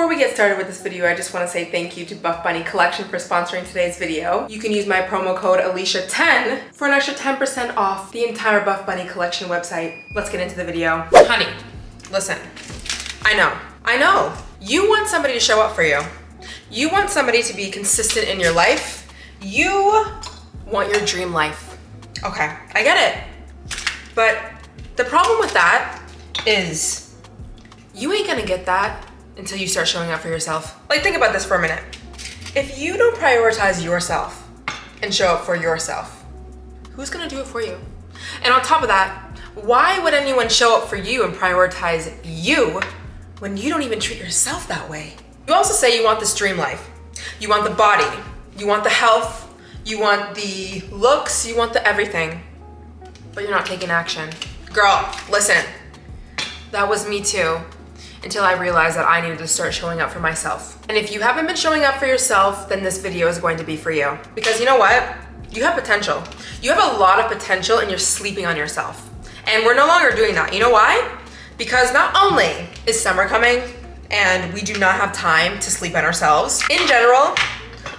Before we get started with this video, I just want to say thank you to BUFFBUNNY Collection for sponsoring today's video. You can use my promo code Alicia10 for an extra 10% off the entire BUFFBUNNY Collection website. Let's get into the video. Honey, listen, I know. You want somebody to show up for you. You want somebody to be consistent in your life. You want your dream life. Okay, I get it. But the problem with that is you ain't gonna get that until you start showing up for yourself. Like, think about this for a minute. If you don't prioritize yourself and show up for yourself, who's gonna do it for you? And on top of that, why would anyone show up for you and prioritize you when you don't even treat yourself that way? You also say you want this dream life. You want the body, you want the health, you want the looks, you want the everything, but you're not taking action. Girl, listen, that was me too, until I realized that I needed to start showing up for myself. And if you haven't been showing up for yourself, then this video is going to be for you. Because you know what? You have potential. You have a lot of potential and you're sleeping on yourself. And we're no longer doing that. You know why? Because not only is summer coming and we do not have time to sleep on ourselves, in general,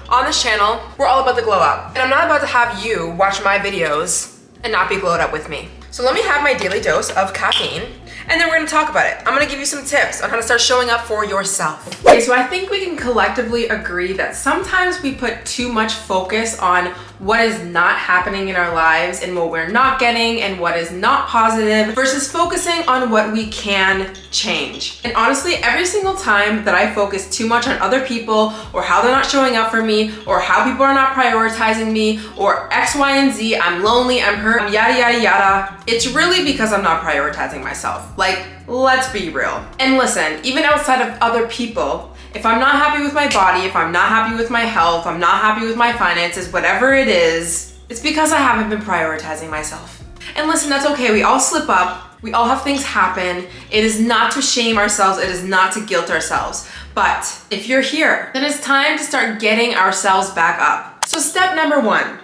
on this channel, we're all about the glow up. And I'm not about to have you watch my videos and not be glowed up with me. So let me have my daily dose of caffeine, and then we're gonna talk about it. I'm gonna give you some tips on how to start showing up for yourself. Okay, so I think we can collectively agree that sometimes we put too much focus on what is not happening in our lives and what we're not getting and what is not positive versus focusing on what we can change. And honestly, every single time that I focus too much on other people or how they're not showing up for me or how people are not prioritizing me or X, Y, and Z, I'm lonely, I'm hurt, I'm yada, yada, yada, it's really because I'm not prioritizing myself. Like, let's be real. And listen, even outside of other people, if I'm not happy with my body, if I'm not happy with my health, I'm not happy with my finances, whatever it is, it's because I haven't been prioritizing myself. And listen, that's okay. We all slip up. We all have things happen. It is not to shame ourselves. It is not to guilt ourselves. But if you're here, then it's time to start getting ourselves back up. So step number 1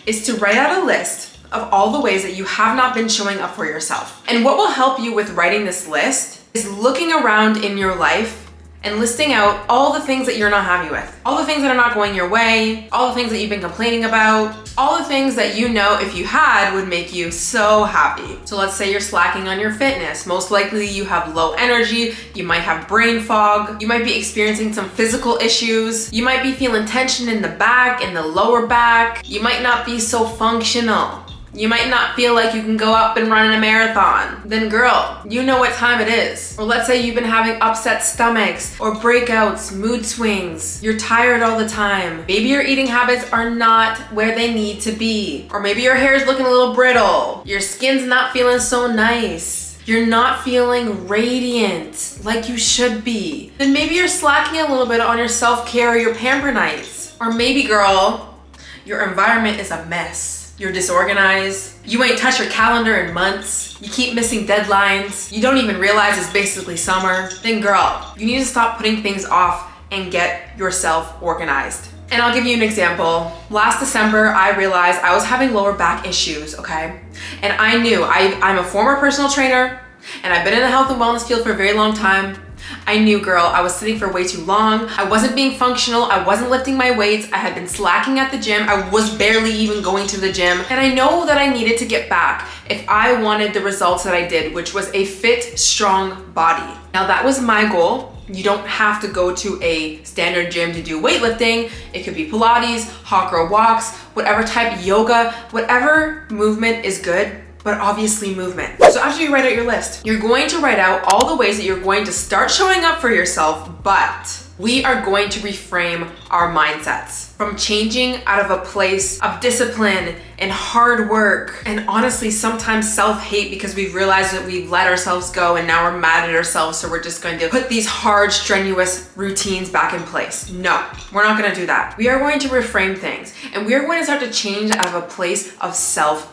is to write out a list of all the ways that you have not been showing up for yourself. And what will help you with writing this list is looking around in your life and listing out all the things that you're not happy with. All the things that are not going your way, all the things that you've been complaining about, all the things that you know if you had would make you so happy. So let's say you're slacking on your fitness. Most likely you have low energy, you might have brain fog, you might be experiencing some physical issues, you might be feeling tension in the back, in the lower back, you might not be so functional. You might not feel like you can go up and run in a marathon. Then girl, you know what time it is. Or let's say you've been having upset stomachs or breakouts, mood swings. You're tired all the time. Maybe your eating habits are not where they need to be. Or maybe your hair is looking a little brittle. Your skin's not feeling so nice. You're not feeling radiant like you should be. Then maybe you're slacking a little bit on your self-care or your pamper nights. Or maybe girl, your environment is a mess. You're disorganized, you ain't touched your calendar in months, you keep missing deadlines, you don't even realize it's basically summer, then girl, you need to stop putting things off and get yourself organized. And I'll give you an example. Last December, I realized I was having lower back issues, okay? And I knew, I'm a former personal trainer, and I've been in the health and wellness field for a very long time. I knew, girl, I was sitting for way too long. I wasn't being functional. I wasn't lifting my weights. I had been slacking at the gym. I was barely even going to the gym. And I know that I needed to get back if I wanted the results that I did, which was a fit, strong body. Now that was my goal. You don't have to go to a standard gym to do weightlifting. It could be Pilates, hot girl walks, whatever type, yoga, whatever movement is good. But obviously movement. So after you write out your list, you're going to write out all the ways that you're going to start showing up for yourself, but we are going to reframe our mindsets from changing out of a place of discipline and hard work and honestly sometimes self-hate because we've realized that we've let ourselves go and now we're mad at ourselves, so we're just going to put these hard, strenuous routines back in place. No, we're not going to do that. We are going to reframe things and we are going to start to change out of a place of self-love.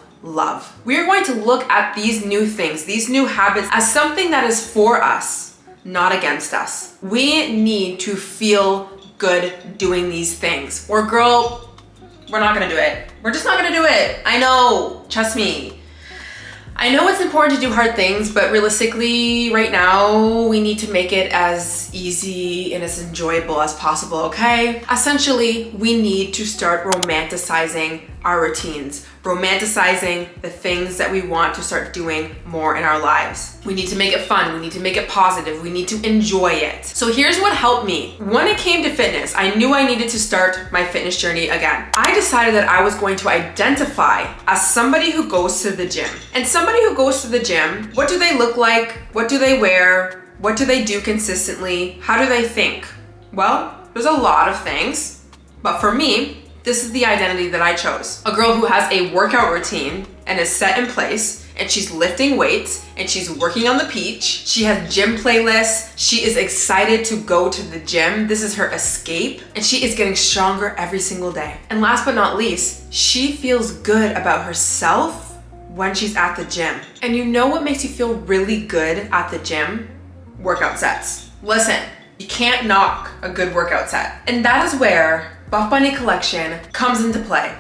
We are going to look at these new things, these new habits as something that is for us, not against us. We need to feel good doing these things. Or girl, we're not gonna do it. We're just not gonna do it. I know, trust me. I know it's important to do hard things, but realistically right now we need to make it as easy and as enjoyable as possible, okay? Essentially, we need to start romanticizing our routines, romanticizing the things that we want to start doing more in our lives. We need to make it fun, we need to make it positive, we need to enjoy it. So here's what helped me. When it came to fitness, I knew I needed to start my fitness journey again. I decided that I was going to identify as somebody who goes to the gym. And somebody who goes to the gym, what do they look like? What do they wear? What do they do consistently? How do they think? Well, there's a lot of things, but for me, this is the identity that I chose. A girl who has a workout routine and is set in place, and she's lifting weights and she's working on the peach. She has gym playlists. She is excited to go to the gym. This is her escape, and she is getting stronger every single day. And last but not least, she feels good about herself when she's at the gym. And you know what makes you feel really good at the gym? Workout sets. Listen, you can't knock a good workout set. And that is where Buff Bunny Collection comes into play.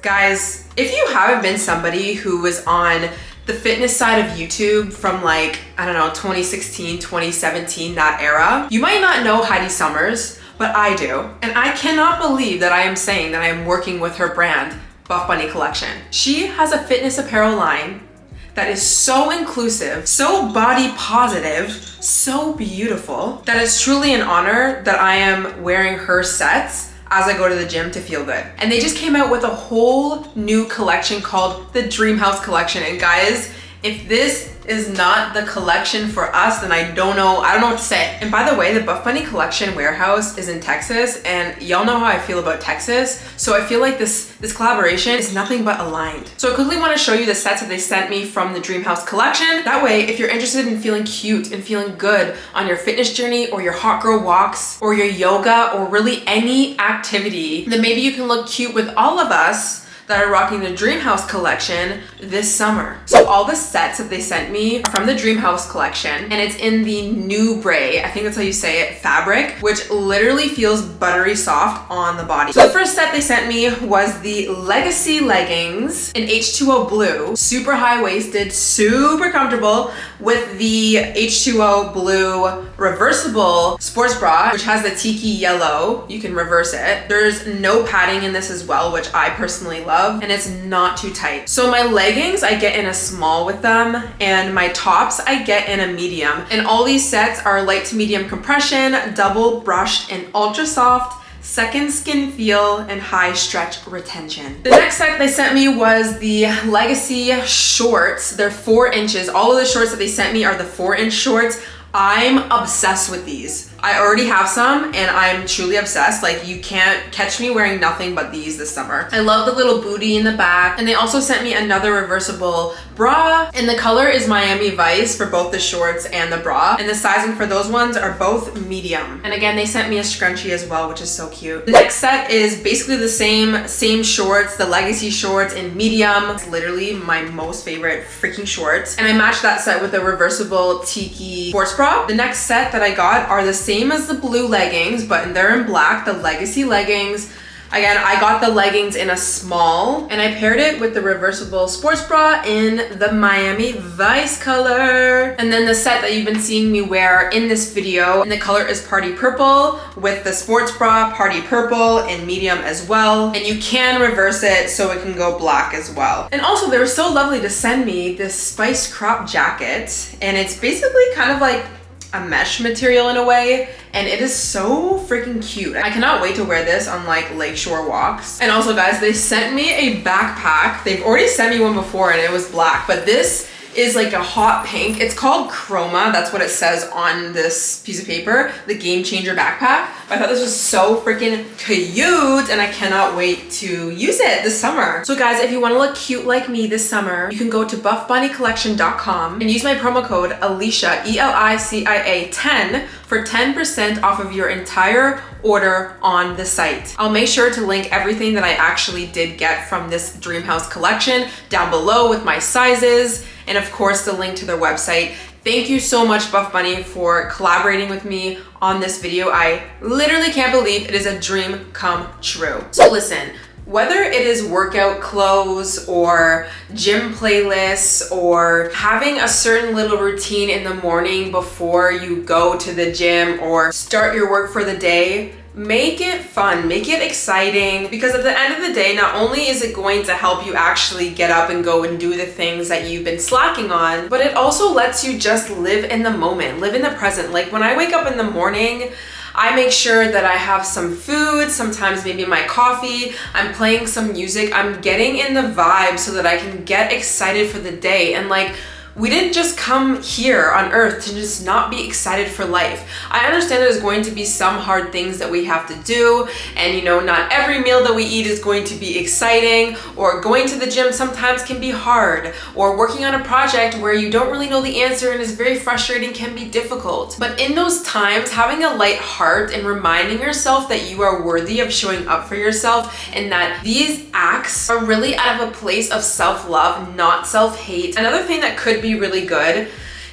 Guys, if you haven't been somebody who was on the fitness side of YouTube from like, I don't know, 2016, 2017, that era, you might not know Heidi Summers, but I do. And I cannot believe that I am saying that I am working with her brand, Buff Bunny Collection. She has a fitness apparel line that is so inclusive, so body positive, so beautiful, that it's truly an honor that I am wearing her sets as I go to the gym to feel good. And they just came out with a whole new collection called the Dream House Collection. And guys, if this is not the collection for us, then I don't know what to say. And by the way, the Buff Bunny Collection warehouse is in Texas, and y'all know how I feel about Texas. So I feel like this collaboration is nothing but aligned. So I quickly want to show you the sets that they sent me from the Dream House Collection. That way, if you're interested in feeling cute and feeling good on your fitness journey or your hot girl walks or your yoga or really any activity, then maybe you can look cute with all of us that are rocking the Dream House Collection this summer. So all the sets that they sent me are from the Dream House Collection, and it's in the Nubray, I think that's how you say it, fabric, which literally feels buttery soft on the body. So the first set they sent me was the Legacy Leggings in H2O Blue, super high-waisted, super comfortable, with the H2O Blue Reversible sports bra, which has the Tiki yellow. You can reverse it. There's no padding in this as well, which I personally love, and it's not too tight. So my leggings, I get in a small with them, and my tops, I get in a medium. And all these sets are light to medium compression, double brushed, and ultra soft, second skin feel, and high stretch retention. The next set they sent me was the Legacy shorts. They're 4 inches. All of the shorts that they sent me are the 4-inch shorts. I'm obsessed with these. I already have some, and I'm truly obsessed. Like, you can't catch me wearing nothing but these this summer. I love the little booty in the back. And they also sent me another reversible bra, and the color is Miami Vice for both the shorts and the bra. And the sizing for those ones are both medium. And again, they sent me a scrunchie as well, which is so cute. The next set is basically the same shorts, the Legacy shorts in medium. It's literally my most favorite freaking shorts. And I matched that set with a reversible Tiki sports bra. The next set that I got are the same as the blue leggings, but they're in black, the Legacy leggings. Again, I got the leggings in a small, and I paired it with the reversible sports bra in the Miami Vice color. And then the set that you've been seeing me wear in this video, and the color is Party Purple, with the sports bra Party Purple in medium as well. And you can reverse it so it can go black as well. And also, they were so lovely to send me this Spice crop jacket, and it's basically kind of like a mesh material in a way, and it is so freaking cute. I cannot wait to wear this on like lakeshore walks. And also guys, they sent me a backpack. They've already sent me one before and it was black, but this is like a hot pink. It's called Chroma. That's what it says on this piece of paper, the Game Changer backpack. I thought this was so freaking cute, and I cannot wait to use it this summer. So guys, if you want to look cute like me this summer, you can go to buffbunnycollection.com and use my promo code Alicia, ELICIA 10 for 10% off of your entire order on the site. I'll make sure to link everything that I actually did get from this Dream House collection down below with my sizes, and of course the link to their website. Thank you so much, Buff Bunny, for collaborating with me on this video. I literally can't believe it is a dream come true. So listen, Whether it is workout clothes or gym playlists or having a certain little routine in the morning before you go to the gym or start your work for the day, make it fun, make it exciting, because at the end of the day, not only is it going to help you actually get up and go and do the things that you've been slacking on, but it also lets you just live in the moment, live in the present. Like when I wake up in the morning, I make sure that I have some food, sometimes maybe my coffee, I'm playing some music, I'm getting in the vibe so that I can get excited for the day. And like, we didn't just come here on earth to just not be excited for life. I understand there's going to be some hard things that we have to do, and you know, not every meal that we eat is going to be exciting, or going to the gym sometimes can be hard, or working on a project where you don't really know the answer and is very frustrating can be difficult. But in those times, having a light heart and reminding yourself that you are worthy of showing up for yourself, and that these acts are really out of a place of self-love, not self-hate. Another thing that could be really good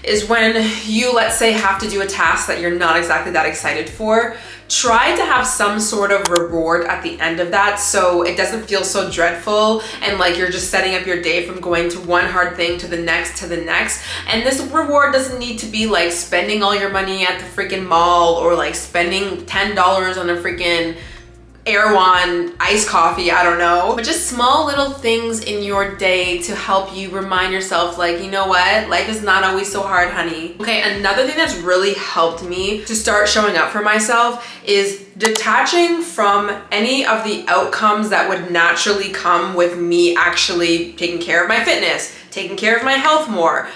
is when you, let's say, have to do a task that you're not exactly that excited for, try to have some sort of reward at the end of that so it doesn't feel so dreadful and like you're just setting up your day from going to one hard thing to the next to the next. And this reward doesn't need to be like spending all your money at the freaking mall or like spending $10 on a freaking Erewhon iced coffee, I don't know. But just small little things in your day to help you remind yourself like, you know what? Life is not always so hard, honey. Okay, another thing that's really helped me to start showing up for myself is detaching from any of the outcomes that would naturally come with me actually taking care of my fitness, taking care of my health more,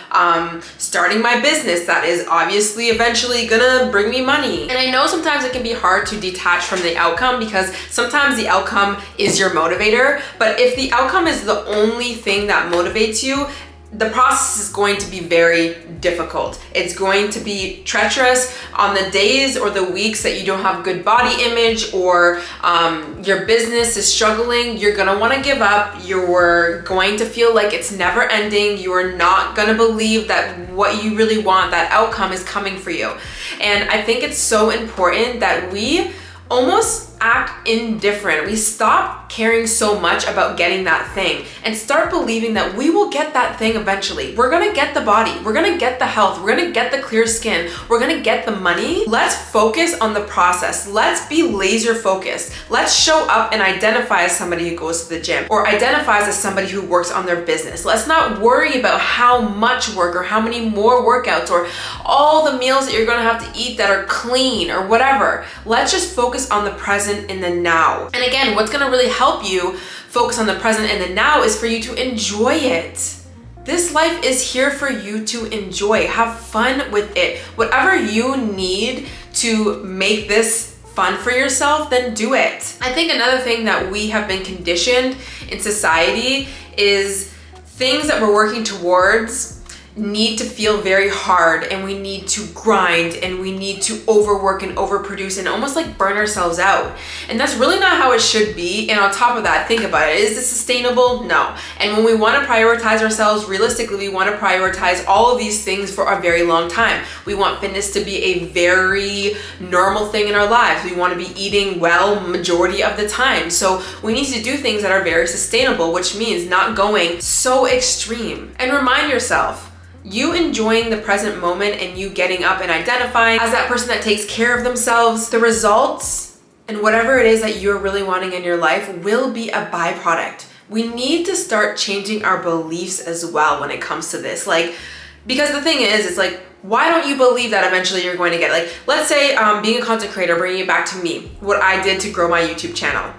starting my business that is obviously eventually gonna bring me money. And I know sometimes it can be hard to detach from the outcome because sometimes the outcome is your motivator, but if the outcome is the only thing that motivates you, the process is going to be very difficult. It's going to be treacherous on the days or the weeks that you don't have good body image or your business is struggling. You're gonna wanna give up. You're going to feel like it's never ending. You're not gonna believe that what you really want, that outcome is coming for you. And I think it's so important that we almost act indifferent. We stop caring so much about getting that thing and start believing that we will get that thing eventually. We're gonna get the body, we're gonna get the health, we're gonna get the clear skin, we're gonna get the money. Let's focus on the process. Let's be laser focused. Let's show up and identify as somebody who goes to the gym or identifies as somebody who works on their business. Let's not worry about how much work or how many more workouts or all the meals that you're gonna have to eat that are clean or whatever. Let's just focus on the present in the now. And again, what's gonna really help you focus on the present and the now is for you to enjoy it. This life is here for you to enjoy. Have fun with it. Whatever you need to make this fun for yourself, then do it. I think another thing that we have been conditioned in society is things that we're working towards need to feel very hard, and we need to grind, and we need to overwork and overproduce and almost like burn ourselves out. And that's really not how it should be. And on top of that, think about it. Is this sustainable? No. And when we want to prioritize ourselves, realistically, we want to prioritize all of these things for a very long time. We want fitness to be a very normal thing in our lives. We want to be eating well majority of the time. So we need to do things that are very sustainable, which means not going so extreme. And remind yourself, you enjoying the present moment and you getting up and identifying as that person that takes care of themselves, the results and whatever it is that you're really wanting in your life will be a byproduct. We need to start changing our beliefs as well when it comes to this. Like, because the thing is, it's like, why don't you believe that eventually you're going to get, like, let's say being a content creator, bringing it back to me, what I did to grow my YouTube channel.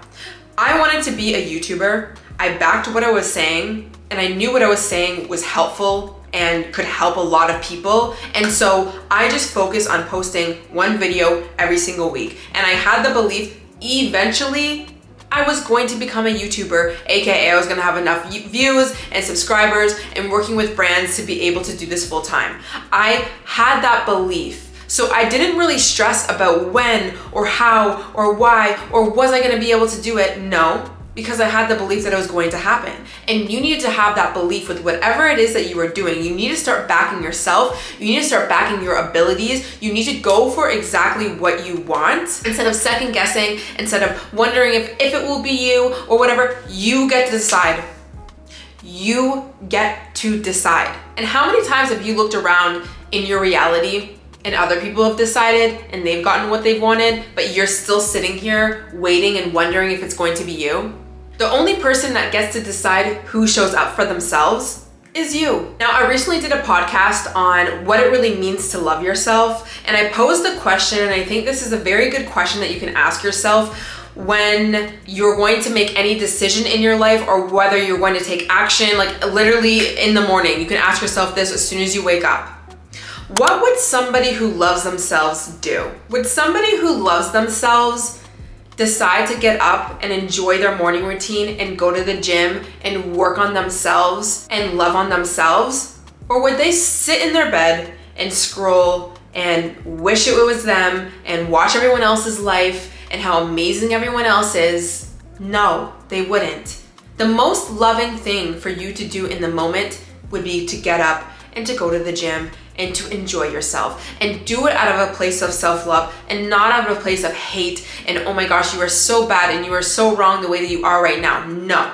I wanted to be a YouTuber. I backed what I was saying, and I knew what I was saying was helpful and could help a lot of people. And so I just focused on posting one video every single week. And I had the belief eventually I was going to become a YouTuber, AKA I was gonna have enough views and subscribers and working with brands to be able to do this full time. I had that belief. So I didn't really stress about when or how or why or was I gonna be able to do it. No, because I had the belief that it was going to happen. And you need to have that belief with whatever it is that you are doing. You need to start backing yourself. You need to start backing your abilities. You need to go for exactly what you want instead of second guessing, instead of wondering if it will be you or whatever. You get to decide. You get to decide. And how many times have you looked around in your reality and other people have decided and they've gotten what they've wanted, but you're still sitting here waiting and wondering if it's going to be you? The only person that gets to decide who shows up for themselves is you. Now, I recently did a podcast on what it really means to love yourself, and I posed a question, and I think this is a very good question that you can ask yourself when you're going to make any decision in your life or whether you're going to take action. Like literally in the morning, you can ask yourself this as soon as you wake up. What would somebody who loves themselves do? Would somebody who loves themselves decide to get up and enjoy their morning routine and go to the gym and work on themselves and love on themselves? Or would they sit in their bed and scroll and wish it was them and watch everyone else's life and how amazing everyone else is? No, they wouldn't. The most loving thing for you to do in the moment would be to get up and to go to the gym and to enjoy yourself, and do it out of a place of self-love and not out of a place of hate and oh my gosh, you are so bad and you are so wrong the way that you are right now. No.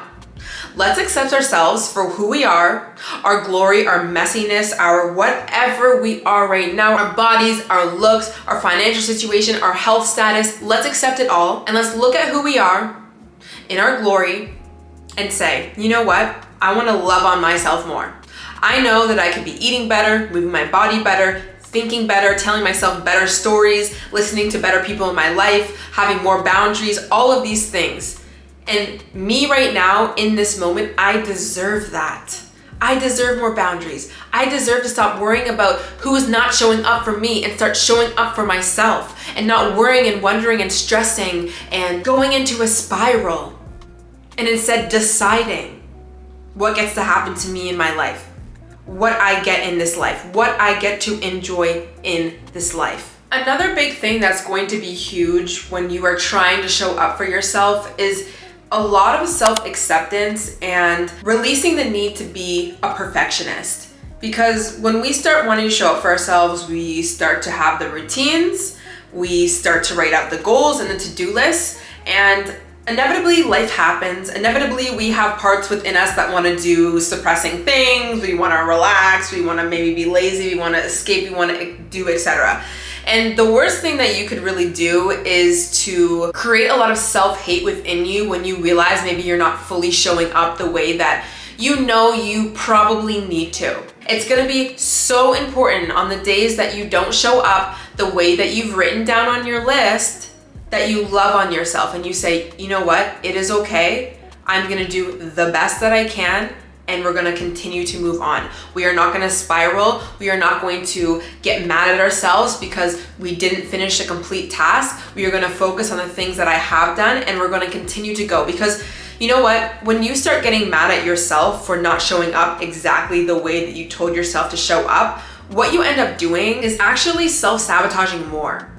Let's accept ourselves for who we are, our glory, our messiness, our whatever we are right now, our bodies, our looks, our financial situation, our health status. Let's accept it all and let's look at who we are in our glory and say, you know what? I want to love on myself more. I know that I could be eating better, moving my body better, thinking better, telling myself better stories, listening to better people in my life, having more boundaries, all of these things. And me right now in this moment, I deserve that. I deserve more boundaries. I deserve to stop worrying about who is not showing up for me and start showing up for myself and not worrying and wondering and stressing and going into a spiral, and instead deciding what gets to happen to me in my life. What I get in this life, what I get to enjoy in this life. Another big thing that's going to be huge when you are trying to show up for yourself is a lot of self-acceptance and releasing the need to be a perfectionist. Because when we start wanting to show up for ourselves, we start to have the routines, we start to write out the goals and the to-do lists, and inevitably life happens. Inevitably we have parts within us that want to do suppressing things. We want to relax. We want to maybe be lazy. We want to escape. We want to do etc. And the worst thing that you could really do is to create a lot of self-hate within you when you realize maybe you're not fully showing up the way that you know you probably need to. It's going to be so important on the days that you don't show up the way that you've written down on your list, that you love on yourself and you say, you know what, it is okay. I'm gonna do the best that I can and we're gonna continue to move on. We are not gonna spiral. We are not going to get mad at ourselves because we didn't finish a complete task. We are gonna focus on the things that I have done and we're gonna continue to go. Because you know what, when you start getting mad at yourself for not showing up exactly the way that you told yourself to show up, what you end up doing is actually self-sabotaging more.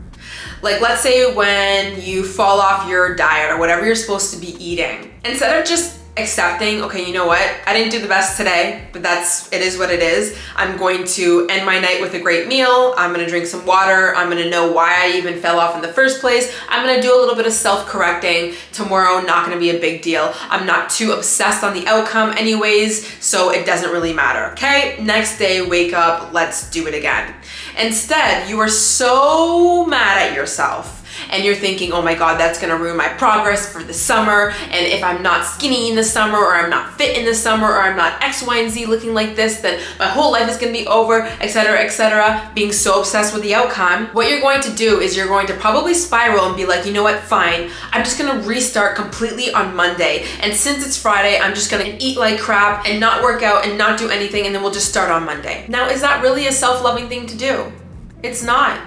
Like let's say when you fall off your diet or whatever you're supposed to be eating, instead of just accepting, okay, you know what, I didn't do the best today, but it is what it is. I'm going to end my night with a great meal. I'm gonna drink some water. I'm gonna know why I even fell off in the first place. I'm gonna do a little bit of self-correcting. Tomorrow, not gonna be a big deal. I'm not too obsessed on the outcome anyways, so it doesn't really matter, okay? Next day, wake up, let's do it again. Instead, you are so mad at yourself and you're thinking, oh my God, that's gonna ruin my progress for the summer. And if I'm not skinny in the summer, or I'm not fit in the summer, or I'm not X, Y, and Z looking like this, then my whole life is gonna be over, etc., etc. Being so obsessed with the outcome, what you're going to do is you're going to probably spiral and be like, you know what, fine, I'm just gonna restart completely on Monday. And since it's Friday, I'm just gonna eat like crap and not work out and not do anything, and then we'll just start on Monday. Now, is that really a self-loving thing to do? It's not.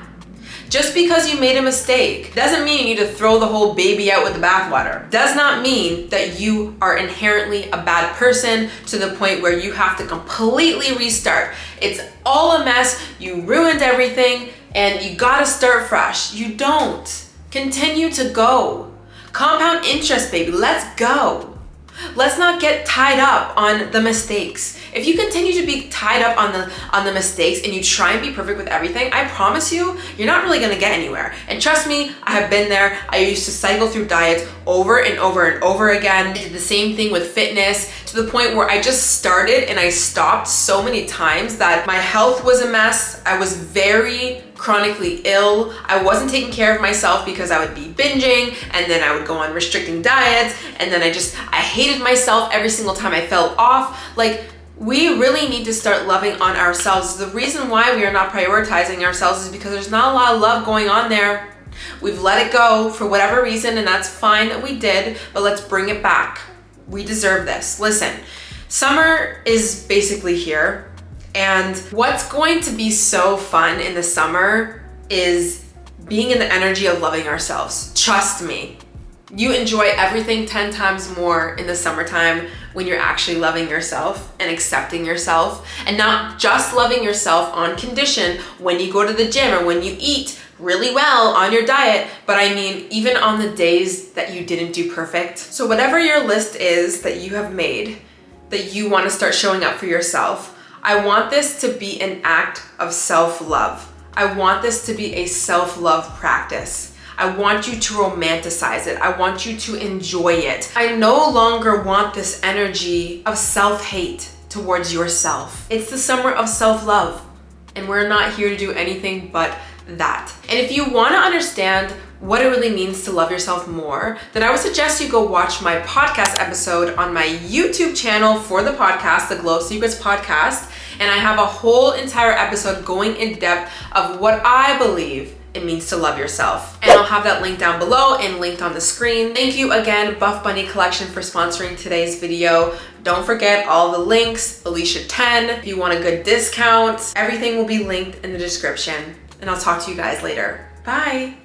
Just because you made a mistake doesn't mean you need to throw the whole baby out with the bathwater. Does not mean that you are inherently a bad person to the point where you have to completely restart. It's all a mess, you ruined everything, and you gotta start fresh. You don't. Continue to go. Compound interest, baby, let's go. Let's not get tied up on the mistakes. If you continue to be tied up on the mistakes and you try and be perfect with everything, I promise you, you're not really gonna get anywhere. And trust me, I have been there. I used to cycle through diets over and over and over again. I did the same thing with fitness to the point where I just started and I stopped so many times that my health was a mess. I was very chronically ill. I wasn't taking care of myself because I would be binging and then I would go on restricting diets and then I hated myself every single time I fell off. Like, we really need to start loving on ourselves. The reason why we are not prioritizing ourselves is because there's not a lot of love going on there. We've let it go for whatever reason, and that's fine that we did, but let's bring it back. We deserve this. Listen, summer is basically here, and what's going to be so fun in the summer is being in the energy of loving ourselves. Trust me. You enjoy everything 10 times more in the summertime when you're actually loving yourself and accepting yourself, and not just loving yourself on condition when you go to the gym or when you eat really well on your diet, but I mean even on the days that you didn't do perfect. So whatever your list is that you have made, that you want to start showing up for yourself, I want this to be an act of self-love. I want this to be a self-love practice. I want you to romanticize it. I want you to enjoy it. I no longer want this energy of self-hate towards yourself. It's the summer of self-love, and we're not here to do anything but that. And if you want to understand what it really means to love yourself more, then I would suggest you go watch my podcast episode on my YouTube channel for the podcast, the Glow Secrets Podcast. And I have a whole entire episode going in depth of what I believe it means to love yourself. And I'll have that linked down below and linked on the screen. Thank you again, Buff Bunny Collection, for sponsoring today's video. Don't forget all the links, Alicia 10, if you want a good discount. Everything will be linked in the description. And I'll talk to you guys later. Bye.